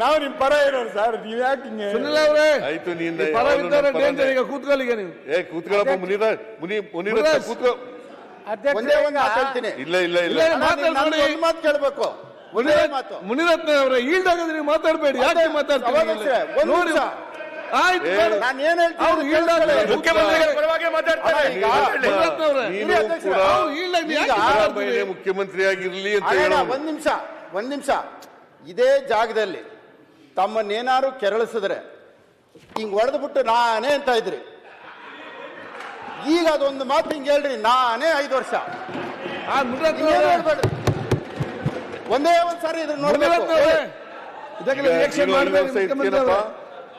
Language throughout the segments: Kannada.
ನಾವು ನಿಮ್ ಪರ ಇರೋರು ಸರ್, ನೀವ್ ಯಾಕೆ ಹಿಂಗೆ? ಸುನಿಲ್ ಅವರೇ ಆಯ್ತು, ನೀನ್ ಪರ ಇದ್ದಾರೆ ಡೇಂಜರ್. ಈಗ ಕೂತ್ಕೊಳ್ಳಿಗೆ ನೀವು. ಕೂತ್ಕೊಳ್ಳಪ್ಪ ಮುನಿರ ಕೂತ್ಕೊ. ಒಂದೇ ಒಂದು ಮಾತಾಡ್ತೀನಿ. ಇಲ್ಲ ಇಲ್ಲ ಇಲ್ಲ ಮಾತಾಡ್ಬೇಡಿ. ಒಂದು ಮಾತು ಕೇಳಬೇಕು. ಮುನಿರತ್ನ ಅವರೇ ಈಲ್ಡ್ ಆಗೋದು ನೀವು ಮಾತಾಡಬೇಡಿ. ಯಾಕೆ ಮಾತಾಡ್ತೀರಿ? ನೋಡಿ ಆಯ್ತು, ನಾನು ಏನ್ ಹೇಳ್ತೀನಿ ಮುಖ್ಯಮಂತ್ರಿಗಳ ಪರವಾಗಿ ಮಾತಾಡ್ತಾರೆ. ಮುಖ್ಯಮಂತ್ರಿಯಾಗಿರ್ಲಿ ಅಂತ ಒಂದ್ ನಿಮಿಷ ಇದೇ ಜಾಗದಲ್ಲಿ ತಮ್ಮನ್ನೇನಾರು ಕೆರಳಿಸಿದ್ರೆ ಹಿಂಗ್ ಹೊಡೆದ್ಬಿಟ್ಟು ನಾನೇ ಅಂತ ಇದ್ರಿ. ಈಗ ಅದೊಂದು ಮಾತು ಹಿಂಗ್ ಹೇಳ್ರಿ, ನಾನೇ 5 ವರ್ಷ ಒಂದೇ ಒಂದ್ ಸಾರಿ ಇದ್ರ ನೋಡ್ಬೇಕು.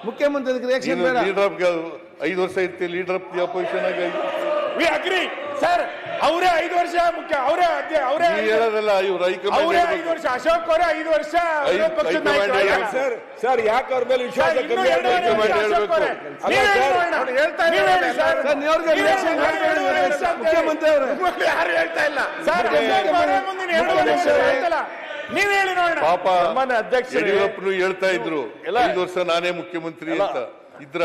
ಮುಖ್ಯಮಂತ್ರಿ ರಿಯಾಕ್ಷನ್ ಬೇಡ. 5 ವರ್ಷ ಇರ್ತೀವಿ ಲೀಡರ್ ಆಫ್ ದಿ ಅಪೋಸಿಷನ್ ಆಗಿ. We agree sir. ಅವರೇ 5 ವರ್ಷ ಮುಖ್ಯ, ಅವರೇ ಹೇಳೋದಲ್ಲ, ಇವ್ರು ಅವರೇ 5 ವರ್ಷ, ಅಶೋಕ್ ಅವರೇ 5 ವರ್ಷ ಪಕ್ಷದ ನಾಯಕ. ಸರ್ ಯಾಕೆ ಅವ್ರ ಮೇಲೆ ವಿಶ್ವಾಸ ಮುಖ್ಯಮಂತ್ರಿ ಅವರು ಯಾರು ಹೇಳ್ತಾ ಇಲ್ಲ ಸರ್. ಮುಂದಿನ 2 ವರ್ಷ ಹೇಳ್ತಲ್ಲ, ನೀವ್ ಹೇಳಿ ನೋಡೋಣ. ಪಾಪ ಯಡಿಯೂರಪ್ಪನು ಹೇಳ್ತಾ ಇದ್ರು 5 ವರ್ಷ ನಾನೇ ಮುಖ್ಯಮಂತ್ರಿ ಅಂತ ಇದ್ರ.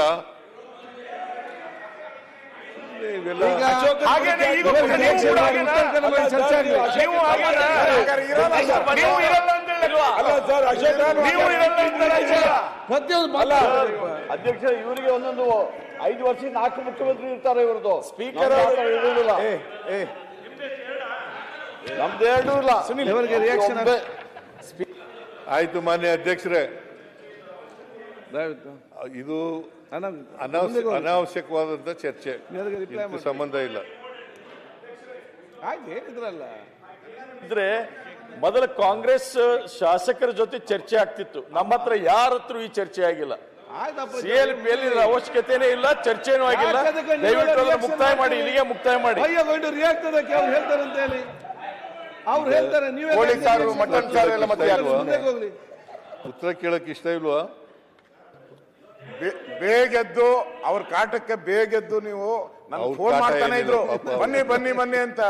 ಅಧ್ಯಕ್ಷ ಇವರಿಗೆ ಒಂದೊಂದು 5 ವರ್ಷ 4 ಮುಖ್ಯಮಂತ್ರಿ ಇರ್ತಾರೆ. ಇವ್ರದ್ದು ಸ್ಪೀಕರ್ ಇರುವುದಿಲ್ಲ, ನಮ್ದು 2 ಇಲ್ಲ. ಸುನಿಲ್ ಅವರಿಗೆ ರಿಯಾಕ್ಷನ್. ಆಯ್ತು ಮಾನ್ಯ ಅಧ್ಯಕ್ಷರೇ, ಇದು ಅನಾವಶ್ಯಕವಾದಂತ ಚರ್ಚೆ, ಸಂಬಂಧ ಇಲ್ಲ. ಇದ್ರೆ ಮೊದಲ ಕಾಂಗ್ರೆಸ್ ಶಾಸಕರ ಜೊತೆ ಚರ್ಚೆ ಆಗ್ತಿತ್ತು. ನಮ್ಮ ಹತ್ರ ಯಾರ ಹತ್ರ ಈ ಚರ್ಚೆ ಆಗಿಲ್ಲ. ಸಿಎಲ್ಪಿಯಲ್ಲಿ ಅವಶ್ಯಕತೆನೇ ಇಲ್ಲ, ಚರ್ಚೆನೂ ಆಗಿಲ್ಲ. ದಯವಿಟ್ಟು ಮುಕ್ತಾಯ ಮಾಡಿ, ಇಲ್ಲಿಗೆ ಮುಕ್ತಾಯ ಮಾಡಿ. ಅವ್ರು ಹೇಳ್ತಾರೆ, ಉತ್ತರ ಕೇಳಕ್ ಇಷ್ಟ ಇಲ್ವಾ? ಬೇಗೆದ್ದು ಅವ್ರ ಕಾಟಕ್ಕೆ ಬೇಗೆದ್ದು ನೀವು ನನ್ಗೆ ಫೋನ್ ಮಾಡ್ತಾನೆ ಇದ್ರು, ಬನ್ನಿ ಬನ್ನಿ ಬನ್ನಿ ಅಂತ.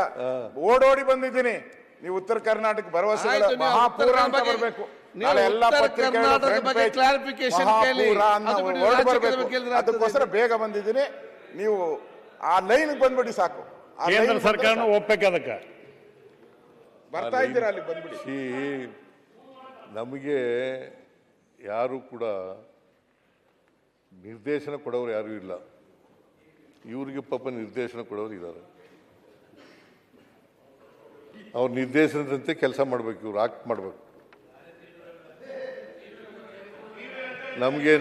ಓಡೋಡಿ ಬಂದಿದ್ದೀನಿ. ನೀವು ಉತ್ತರ ಕರ್ನಾಟಕ ಭರವಸೆಗಳ ಮಹಾಪೂರ ಅಂತ ಬರ್ಬೇಕು. ಎಲ್ಲ ಅದಕ್ಕೋಸ್ಕರ ಬೇಗ ಬಂದಿದ್ದೀನಿ. ನೀವು ಆ ಲೈನ್ ಬಂದ್ಬಿಡಿ ಸಾಕು. ಕೇಂದ್ರ ಸರ್ಕಾರ ಒಪ್ಪಬೇಕು, ಅದಕ್ಕೆ ಬರ್ತಾ ಇದ್ದೀರಾ, ಅಲ್ಲಿ ಬಂದ್ಬಿಡಿ. ನಮಗೆ ಯಾರು ಕೂಡ ನಿರ್ದೇಶನ ಕೊಡೋರು ಯಾರು ಇಲ್ಲ. ಇವ್ರಿಗೆ ಪಾಪ ನಿರ್ದೇಶನ ಕೊಡೋರು ಇದ್ದಾರೆ. ಅವ್ರ ನಿರ್ದೇಶನದಂತೆ ಕೆಲಸ ಮಾಡ್ಬೇಕು, ಇವ್ರು ಆಕ್ಟ್ ಮಾಡ್ಬೇಕು. ನಮಗೆ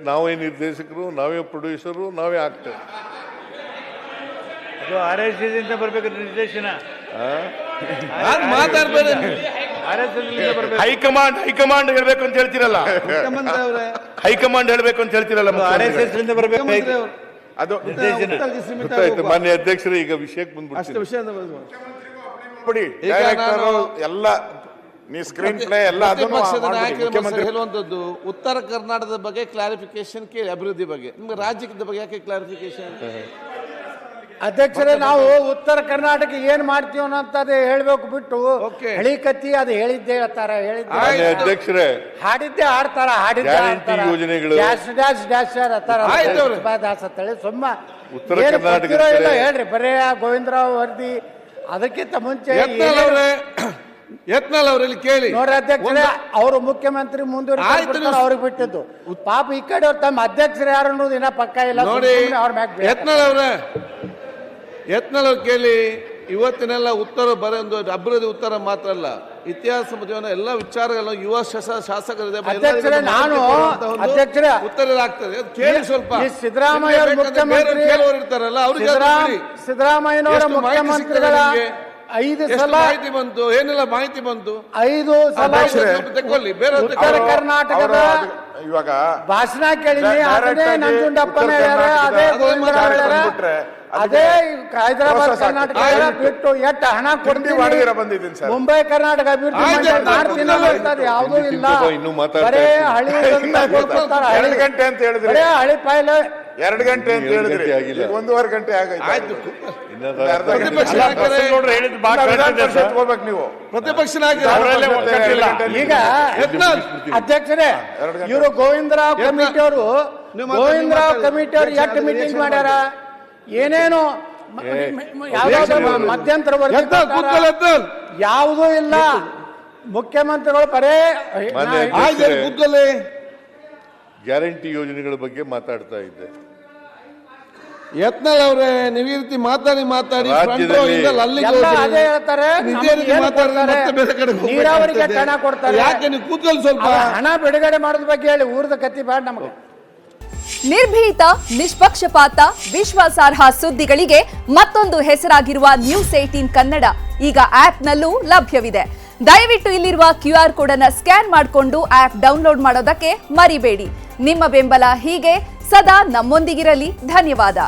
ನಾವೇ ನಿರ್ದೇಶಕರು, ನಾವೇ ಪ್ರೊಡ್ಯೂಸರು, ನಾವೇ ಆಕ್ಟರ್. RSSದಿಂದ ಬರ್ಬೇಕು ನಿರ್ದೇಶನ. ಹೈಕಮಾಂಡ್ ಹೇಳ್ಬೇಕು ಅಂತ ಹೇಳ್ತಿರಲ್ಲ, ಹೈಕಮಾಂಡ್ ಹೇಳ್ಬೇಕು ಅಂತ ಹೇಳ್ತಿರಲ್ಲ. RSSದಿಂದ ಬರ್ಬೇಕು ಅದು ಗೊತ್ತಾಯ್ತು. ಮಾನ್ಯ ಅಧ್ಯಕ್ಷರೇ, ಈಗ ವಿಷಯಕ್ಕೆ ಬಂದ್ಬಿಡ್ತೀನಿ. ಎಲ್ಲ ನೀವು ಸ್ಕ್ರೀನ್ ಪ್ಲೇ ಎಲ್ಲ ಹೇಳುವಂತದ್ದು ಉತ್ತರ ಕರ್ನಾಟಕದ ಬಗ್ಗೆ ಕ್ಲಾರಿಫಿಕೇಶನ್ ಕೇಳಿ, ಅಭಿವೃದ್ಧಿ ಬಗ್ಗೆ. ನಿಮ್ಗೆ ರಾಜ್ಯದ ಬಗ್ಗೆ ಯಾಕೆ ಕ್ಲಾರಿಫಿಕೇಶನ್? ಅಧ್ಯಕ್ಷರೇ, ನಾವು ಉತ್ತರ ಕರ್ನಾಟಕ ಏನ್ ಮಾಡ್ತೀವಿ ಅನ್ನೋಂಥದ್ದು ಹೇಳ್ಬೇಕು ಬಿಟ್ಟು ಹಳಿ ಕತ್ತಿ ಅದು ಹೇಳಿದ್ದೆ ಹೇಳ್ತಾರ, ಅಧ್ಯಕ್ಷರೇ ಹಾಡಿದ್ದೆ ಹಾಡ್ತಾರ, ಹಾಡಿದ್ದೆ ಡ್ಯಾಶ್ ಡ್ಯಾಶ್ ಡ್ಯಾಶ್ ದಾಸ್ ಅಂತೇಳಿ ಸುಮ್ಮ ಇಲ್ಲ ಹೇಳ್ರಿ. ಬರೇ ಗೋವಿಂದರಾವ್ ವರದಿ ಅದಕ್ಕಿಂತ ಮುಂಚೆ ಯತ್ನಾಳ್ ಅವರಲ್ಲಿ ಕೇಳಿ ನೋಡ್ರಿ ಅಧ್ಯಕ್ಷರೇ, ಅವರು ಮುಖ್ಯಮಂತ್ರಿ ಮುಂದುವರಿದ ಅವ್ರಿಗೆ ಬಿಟ್ಟಿದ್ದು. ಪಾಪ ಈ ಕಡೆ ಅವ್ರು ತಮ್ಮ ಅಧ್ಯಕ್ಷರು ಯಾರು ಅನ್ನೋದು ಇನ್ನ ಪಕ್ಕ ಇಲ್ಲ ನೋಡಿ. ಯತ್ನಾಳ್ ಅವ್ರು ಕೇಳಿ. ಇವತ್ತಿನೆಲ್ಲ ಉತ್ತರ ಬರೆಯೊಂದು ಅಭಿವೃದ್ಧಿ ಉತ್ತರ ಮಾತ್ರ ಅಲ್ಲ, ಇತಿಹಾಸ ಮಧ್ಯ ಎಲ್ಲ ವಿಚಾರಗಳು ಯುವ ಶಾಸಕರಿದೆ. ಉತ್ತರ ಆಗ್ತದೆ, ಕೇಳಿ ಸ್ವಲ್ಪ. ಸಿದ್ದರಾಮಯ್ಯ ಮುಖ್ಯಮಂತ್ರಿ ಇರ್ತಾರಲ್ಲ ಅವ್ರಿಗೆ ಸಿದ್ದರಾಮಯ್ಯನವರ ಮುಖ್ಯಮಂತ್ರಿಗಳ 5 ಸಲ ಮಾಹಿತಿ ಬಂತು, ಏನೆಲ್ಲ ಮಾಹಿತಿ ಬಂತು. 5 ಸಲ ತಗೊಳ್ಳಿ. ಬೇರೆ ಉತ್ತರ ಕರ್ನಾಟಕದ ಇವಾಗ ಭಾಷಣ ಕೇಳಿನಿ. ಅದೇ ನಂಜುಂಡಪ್ಪನ ಅದೇ ಗೋವಿಂದರಾವ್ ಅದೇ ಹೈದರಾಬಾದ್ ಕರ್ನಾಟಕ ಬಿಟ್ಟು ಎಷ್ಟು ಹಣ ಕೊಡ್ತೀವಿ, ಮುಂಬೈ ಕರ್ನಾಟಕ ಅಭಿವೃದ್ಧಿ ಮಾಡ್ತೀನಿ ಯಾವುದೂ ಇಲ್ಲ. ಬರೇ ಹಳಿ ಹಳಿ ಪಾಯ್ಲೆ 2 ಗಂಟೆ ಅಂತ 2 ಹೇಳಿದ್ರಿ, ಗಂಟೆ ಆಗಿಲ್ಲ. ಈಗ 1.5 ಗಂಟೆ ಆಗೈತೆ. ಆಯ್ತು. ಇನ್ನೊಂದು ಅರ್ಧ ಗಂಟೆ. ಪ್ರತಿಪಕ್ಷ ಅಲ್ಲ, ನಾಯಕರೇ, ಬಸವನಗೌಡರು ಹೇಳಿದ್ದು ಭಾಳ ವಿಧಾನ ಕರೆಕ್ಟ್ ಇದೆ ಪರಿಷತ್ ಸರ್. ಹೋಗ್ಬೇಕು ನೀವು. ಪ್ರತಿಪಕ್ಷ ನಾಯಕರು ಅವರಲ್ಲೇ ಒಗ್ಗಟ್ಟಿಲ್ಲ. ಈಗ ಯತ್ನಾಳ್, ಅಧ್ಯಕ್ಷರೇ, 2 ಗಂಟೆ. ಇವರು ಗೋವಿಂದರಾವ್ ಕಮಿಟಿ ಅವರು ನೀವು ಗೋವಿಂದರಾವ್ ಮಾತಾಡಿ, ಕಮಿಟಿ ಅವರು ನೀವು ಎಷ್ಟು ಮಾತಾಡಿ, ಮೀಟಿಂಗ್ ರಿಯಾಕ್ಷನ್ ಮಾಡ್ಯಾರ, ಏನೇನು ಯಾವ್ದಾದ್ರು ಮಧ್ಯಂತರ ವರದಿ ಯತ್ನಾಳ್ ಕೂತ್ಕೊಳ್ಳಿ, ಯತ್ನಾಳ್. ಯಾವುದೂ ಇಲ್ಲ. ಮುಖ್ಯಮಂತ್ರಿಗಳು ಬರೇ ಮಾನ್ಯ ಆಯ್ತು, ಕೂತ್ಕೊಳ್ಳಿ. ಗ್ಯಾರಂಟಿ ಯೋಜನೆಗಳ ಬಗ್ಗೆ ಮಾತಾಡ್ತಾ ಇದ್ದೆ. ಯತ್ನಾಳ್ ಅವರೇ, ನೀವು ಈ ರೀತಿ ಮಾತಾಡಿ ರಾಜ್ಯದಲ್ಲಿ front row ಇಂದ ಅಲ್ಲಿಗೆ ಎಲ್ಲ ಹೋದ್ರಿ. ಅದೇ ಹೇಳ್ತಾರೆ. ಇದೇ ನಮ್ಗೆ ರೀತಿ ಏನು ಮಾತಾಡಿದ್ರೆ ಕೊಡ್ತಾರೆ? ಮತ್ತೆ ಬೇರೆ ಕಡೆ ಹೋಗ್ಬೇಕಾಗ್ತದೆ. ನೀರಾವರಿಗೆ ಹಣ ಕೊಡ್ತಾರೆ. ಯಾಕೆ ನೀವು ಕೂತ್ಕೊಳ್ಳಿ ಸ್ವಲ್ಪ. ಅವ ಹಣ ಬಿಡುಗಡೆ ಮಾಡೋದ್ ಬಗ್ಗೆ ಹೇಳಿ, ಊರದ ಕತ್ತಿ ಬೇಡ ನಮಗೆ. ನಿರ್ಭೀತ, ನಿಷ್ಪಕ್ಷಪಾತ, ವಿಶ್ವಾಸಾರ್ಹ ಸುದ್ದಿಗಳಿಗೆ ಮತ್ತೊಂದು ಹೆಸರಾಗಿರುವ ನ್ಯೂಸ್ 18 ಕನ್ನಡ ಈಗ ಆಪ್ನಲ್ಲೂ ಲಭ್ಯವಿದೆ. ದಯವಿಟ್ಟು ಇಲ್ಲಿರುವ QR ಕೋಡ್ ಅನ್ನು ಸ್ಕ್ಯಾನ್ ಮಾಡಿಕೊಂಡು ಆಪ್ ಡೌನ್ಲೋಡ್ ಮಾಡೋದಕ್ಕೆ ಮರಿಬೇಡಿ. ನಿಮ್ಮ ಬೆಂಬಲ ಹೀಗೆ ಸದಾ ನಮ್ಮೊಂದಿಗಿರಲಿ. ಧನ್ಯವಾದ.